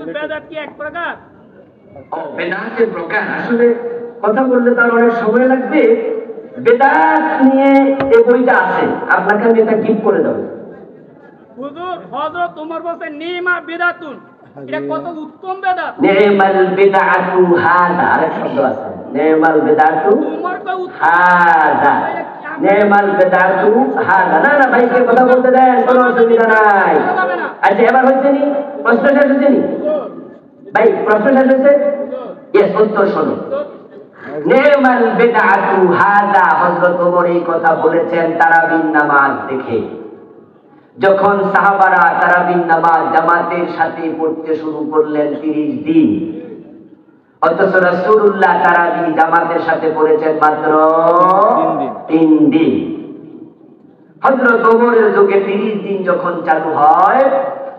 বেদাত কি এক প্রকার? বেদাতের প্রকার আসলে কথা বললে তার অনেক সময় লাগবে। বেদাত নিয়ে এই বইটা আছে, আপনাকে আমি এটা গিফট করে দেবো। হুজুর হযরত ওমর বলেন নিমা বিদাতুন, এটা কত উত্তম বেদাত। নিমাল বিদআতু হাদা, আরেক শব্দ আছে নিমাল বিদআতু হাদা, নিমাল বিদআতু হাদা। না না ভাইকে কথা বলতে দেন, কোনো অসুবিধা নাই। আচ্ছা এবার হচ্ছে নি, প্রশ্ন শেষ হচ্ছে নি ভাই, প্রশ্ন শেষ হচ্ছে? ইয়েস, উত্তর শোনো। নিমাল বিদআতু হাদা, হযরত ওমর এই কথা বলেছেন তারাবির নামাজ দেখে। যখন সাহাবারা তারাবির নামাজ জামাতের সাথে পড়তে শুরু করলেন 30 দিন, অথচ রাসূলুল্লাহ তারাবি জামাতের সাথে পড়েছেন মাত্র 3 দিন। হযরত ওমরের যুগে 30 দিন যখন চালু হয়,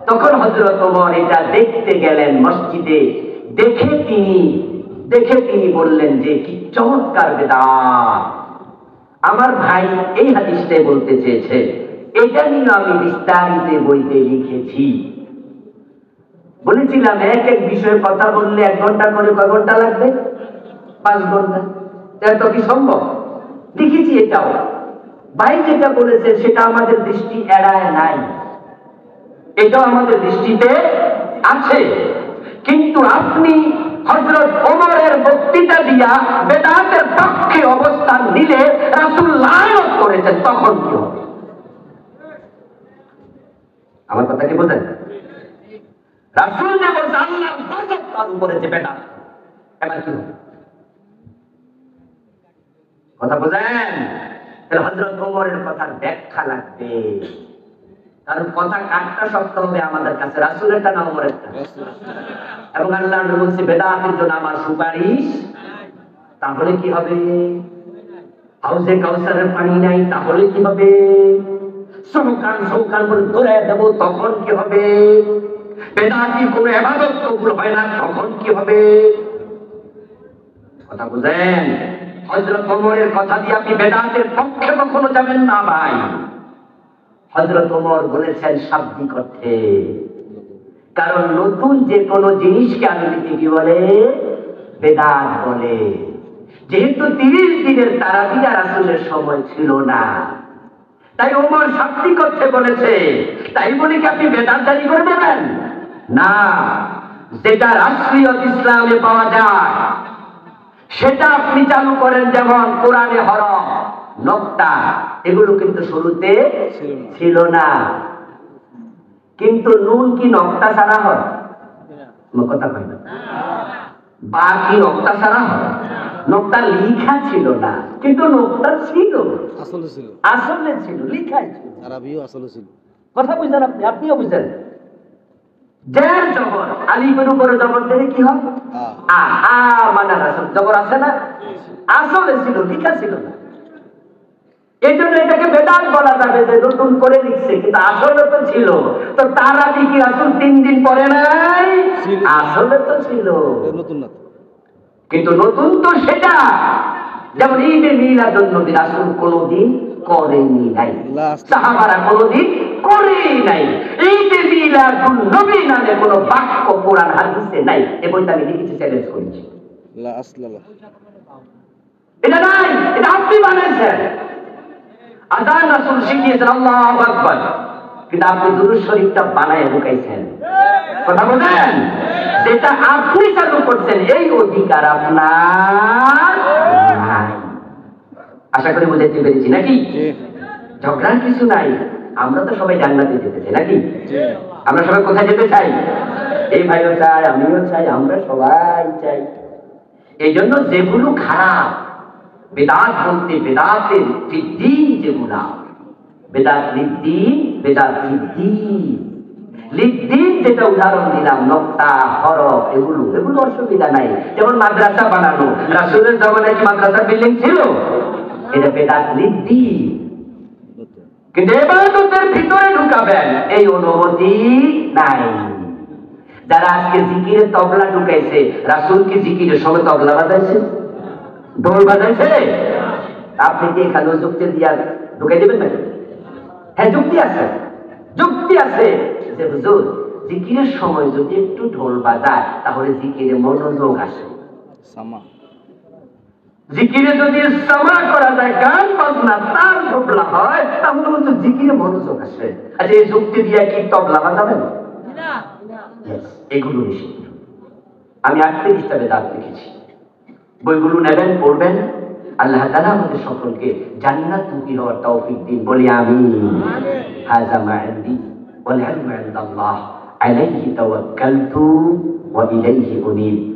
তখন হযরত ওমর এটা দেখতে গেলেন মসজিদে। দেখে তিনি বললেন যে কি চমৎকার বেদাত। আমার ভাই এই হাদিসটাই বলতে চেয়েছে, এটা নিয়ে আমি বিস্তারিত বইতে লিখেছি। বলেছিলাম এক এক বিষয়ে কথা বললে 1 ঘন্টা করে কয় ঘন্টা লাগবে? 5 ঘন্টা। এত কি সম্ভব? লিখেছি এটাও। ভাই যেটা বলেছে সেটা আমাদের দৃষ্টি এড়ায় নাই, এটাও আমাদের দৃষ্টিতে আছে। কিন্তু আপনি হযরত ওমরের বক্তৃতা দিয়া বেদাতের পক্ষে অবস্থান নিলে রাসূল লানত করেছেন, তখন কি হবে? আমার কথা কি বোঝেন? রাসূল যে বলছে আল্লাহর গজব তার উপরে যে বেদাত, এবার কি হবে? কথা বোঝেন? তাহলে হযরত ওমরের কথার ব্যাখ্যা লাগবে, কারণ কথা কাটটা শক্ত হবে আমাদের কাছে। রাসূলেরটা না ওমরেরটা? এবং আল্লাহ নবী বলছে বেদাতের জন্য আমার সুপারিশ। তাহলে কি হবে? হাউজে কাউসারের পানি নাই, তাহলে কি হবে? সৌকান বলে ধরে দেব, তখন কি হবে? বেদাতি কোনো ইবাদত কবুল হয় না, তখন কি হবে? কথা বুঝেন? হযরত ওমরের কথা দিয়ে আপনি বেদাতের পক্ষে কখনো যাবেন না ভাই। হযরত ওমর বলেছেন শাব্দিক অর্থে, কারণ নতুন যে কোনো জিনিসকে আরবিতে কি বলে? বেদাত বলে। যেহেতু 30 দিনের তারাবি রাসূলের সময় ছিল না, তাই ওমর শাব্দিক অর্থে বলেছে। তাই বলে কি আপনি বেদাত জারি করে দেবেন? না। যেটা রাষ্ট্রীয় ইসলামে পাওয়া যায় সেটা আপনি চালু করেন। যেমন কোরআনে হরফ, নক্তা, এগুলো কিন্তু শুরুতে ছিল না। কিন্তু নুন কি নক্তা ছাড়া হয়? কথা কয় না। বা কি নক্তা ছাড়া হয়? নক্তা লিখা ছিল না, কিন্তু নক্তা ছিল, আসলে ছিল, লিখাই ছিল, আরবিও আসলে ছিল। কথা বুঝলেন আপনি? আপনিও বুঝলেন? জের জবর, আলিফের উপরে জবর দিলে কি হয়? আ মানে রাসূল, জবর আছে না? আসলে ছিল, লিখা ছিল না। এই জন্য এটাকে বেদাত বলা যাবে যে নতুন করে লিখছে, কিন্তু আসলে তো ছিল। তো তারাবি কি রাসূল 3 দিন পরে নাই? আসলে তো ছিল, নতুন না। কিন্তু নতুন তো সেটা। যেমন ঈদে মিলাদুন নবী রাসূল কোনদিন করেনি নাই, সাহাবারা কোনদিন করেই নাই। ঈদে মিলাদুন নবী নামে কোনো বাক্য কোরআন হাদিসে নাই। এই বইটা আমি লিখেছি, চ্যালেঞ্জ করেছি। লা আসলাল্লাহ, এটা নাই, এটা আপনি বানাইছেন। আযান রাসূল শিখিয়েছেন আল্লাহু আকবার, কিন্তু আপনি দুরূদ শরীফটা বানায় ঢুকাইছেন। কথা বলেন? যেটা আপনি চালু করছেন এই অধিকার আপনার নাই। আশা করি বুঝাইতে পেরেছি নাকি? ঝগড়ার কিছু নাই। আমরা তো সবাই জান্নাতে যেতে চাই নাকি? আমরা সবাই কোথায় যেতে চাই? এই ভাইও চাই, আমিও চাই, আমরা সবাই চাই। এই জন্য যেগুলো খারাপ, বেদাত বলতে বেদাতের ফিদ্দিন, যেগুলা বেদাত লিদ্দিন, বেদাত ফিদ্দিন। লিদ্দিন যেটা উদাহরণ দিলাম, নক্তা, হরফ, এগুলো অসুবিধা নাই। যেমন মাদ্রাসা বানানো, রাসূলের জামানায় কি মাদ্রাসার বিল্ডিং ছিল? এটা বেদাত লিদ্দিন। কিন্তু ইবাদতের ভিতরে ঢুকাবেন এই অনুমতি নাই। যারা আজকে জিকিরে তবলা ঢুকাইছে, রাসূল কি জিকিরের সময় তবলা বাজাইছে, ঢোল বাজাইছে? আপনি কি এখানে যুক্তি দিয়া ঢুকাই দেবেন নাকি? হ্যাঁ, যুক্তি আছে, যুক্তি আছে যে হুজুর জিকিরের সময় যদি একটু ঢোল বাজায় তাহলে জিকিরে মনোযোগ আসে। জিকিরে যদি সামা করা যায়, গান বাজনা তার তবলা হয়, তাহলে হয়তো জিকিরে মনোযোগ আসে। আচ্ছা, এই যুক্তি দিয়ে কি তবলা বাজাবেন? Yes, এগুলো নিষিদ্ধ। আমি 38টা বেদাত লিখেছি, বইগুলো নেবেন, পড়বেন। আল্লাহ তাআলা আমাদের সকলকে জান্নাতমুখী হওয়ার তৌফিক দিন, বলি আমিন। হাযা মা ইনদি ওয়াল ইলমু ইনদাল্লাহ আলাইহি তাওয়াক্কালতু ওয়া ইলাইহি উনীব।